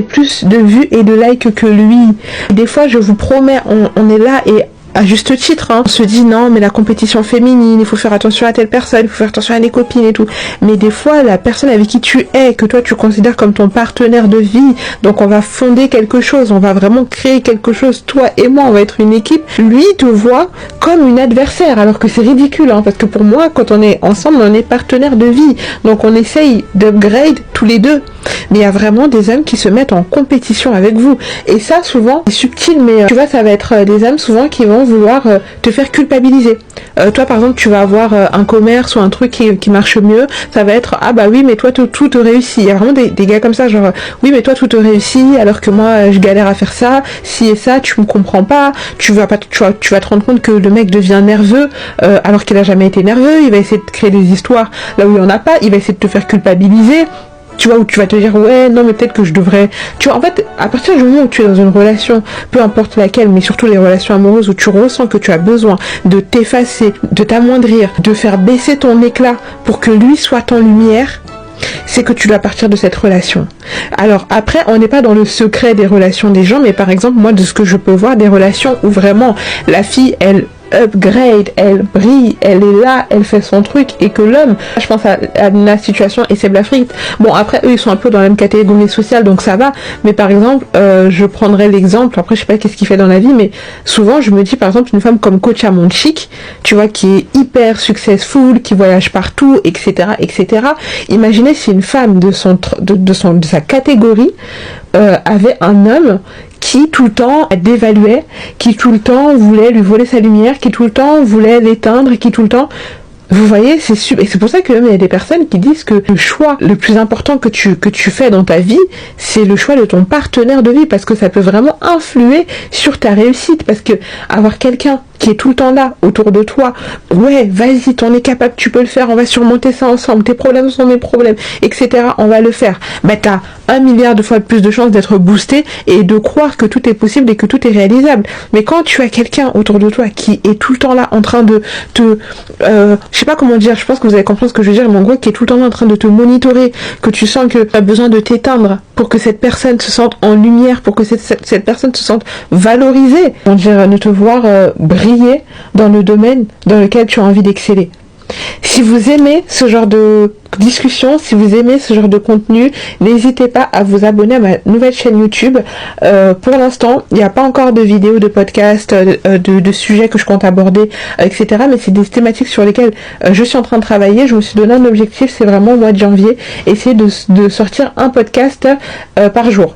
plus de vues et de likes que lui. Des fois, je vous promets, on est là et à juste titre, hein. On se dit non mais la compétition féminine, il faut faire attention à telle personne, il faut faire attention à les copines et tout. Mais des fois la personne avec qui tu es, que toi tu considères comme ton partenaire de vie, donc on va fonder quelque chose, on va vraiment créer quelque chose, toi et moi, on va être une équipe. Lui te voit comme une adversaire, alors que c'est ridicule, hein, parce que pour moi quand on est ensemble on est partenaire de vie, donc on essaye d'upgrade tous les deux. Mais il y a vraiment des hommes qui se mettent en compétition avec vous. Et ça, souvent, c'est subtil, mais tu vois, ça va être des hommes souvent qui vont vouloir te faire culpabiliser. Toi, par exemple, tu vas avoir un commerce ou un truc qui marche mieux. Ça va être, ah bah oui, mais toi, tout te réussit. Il y a vraiment des gars comme ça, genre, oui, mais toi, tout te réussit, alors que moi, je galère à faire ça, ci et ça, tu me comprends pas. Tu vas te rendre compte que le mec devient nerveux, alors qu'il a jamais été nerveux. Il va essayer de créer des histoires là où il y en a pas. Il va essayer de te faire culpabiliser. Tu vois, où tu vas te dire, ouais, non, mais peut-être que je devrais... Tu vois, en fait, à partir du moment où tu es dans une relation, peu importe laquelle, mais surtout les relations amoureuses où tu ressens que tu as besoin de t'effacer, de t'amoindrir, de faire baisser ton éclat pour que lui soit en lumière, c'est que tu dois partir de cette relation. Alors après, on n'est pas dans le secret des relations des gens, mais par exemple, moi, de ce que je peux voir, des relations où vraiment la fille, elle upgrade, elle brille, elle est là, elle fait son truc, et que l'homme, je pense à la situation et c'est Blafrit. Bon, après eux ils sont un peu dans la même catégorie sociale, donc ça va, mais par exemple je prendrais l'exemple, après je sais pas qu'est-ce qu'il fait dans la vie, mais souvent je me dis par exemple une femme comme Coach Chic, tu vois, qui est hyper successful, qui voyage partout, etc., etc. Imaginez si une femme de sa catégorie avait un homme qui tout le temps dévaluait, qui tout le temps voulait lui voler sa lumière, qui tout le temps voulait l'éteindre, qui tout le temps... Vous voyez, c'est super. Et c'est pour ça que même il y a des personnes qui disent que le choix le plus important que tu fais dans ta vie, c'est le choix de ton partenaire de vie, parce que ça peut vraiment influer sur ta réussite, parce que avoir quelqu'un qui est tout le temps là, autour de toi, ouais, vas-y, t'en es capable, tu peux le faire, on va surmonter ça ensemble, tes problèmes sont mes problèmes, etc., on va le faire. Bah t'as 1 milliard de fois plus de chances d'être boosté et de croire que tout est possible et que tout est réalisable. Mais quand tu as quelqu'un autour de toi qui est tout le temps là en train de te... je sais pas comment dire, je pense que vous allez comprendre ce que je veux dire, mais en gros, qui est tout le temps là en train de te monitorer, que tu sens que tu as besoin de t'éteindre pour que cette personne se sente en lumière, pour que cette personne se sente valorisée, on dirait ne te voir briller dans le domaine dans lequel tu as envie d'exceller. Si vous aimez ce genre de discussion, si vous aimez ce genre de contenu, n'hésitez pas à vous abonner à ma nouvelle chaîne YouTube. Pour l'instant, il n'y a pas encore de vidéos, de podcasts, de sujets que je compte aborder, etc. Mais c'est des thématiques sur lesquelles je suis en train de travailler. Je me suis donné un objectif, c'est vraiment au mois de janvier, essayer de sortir un podcast par jour.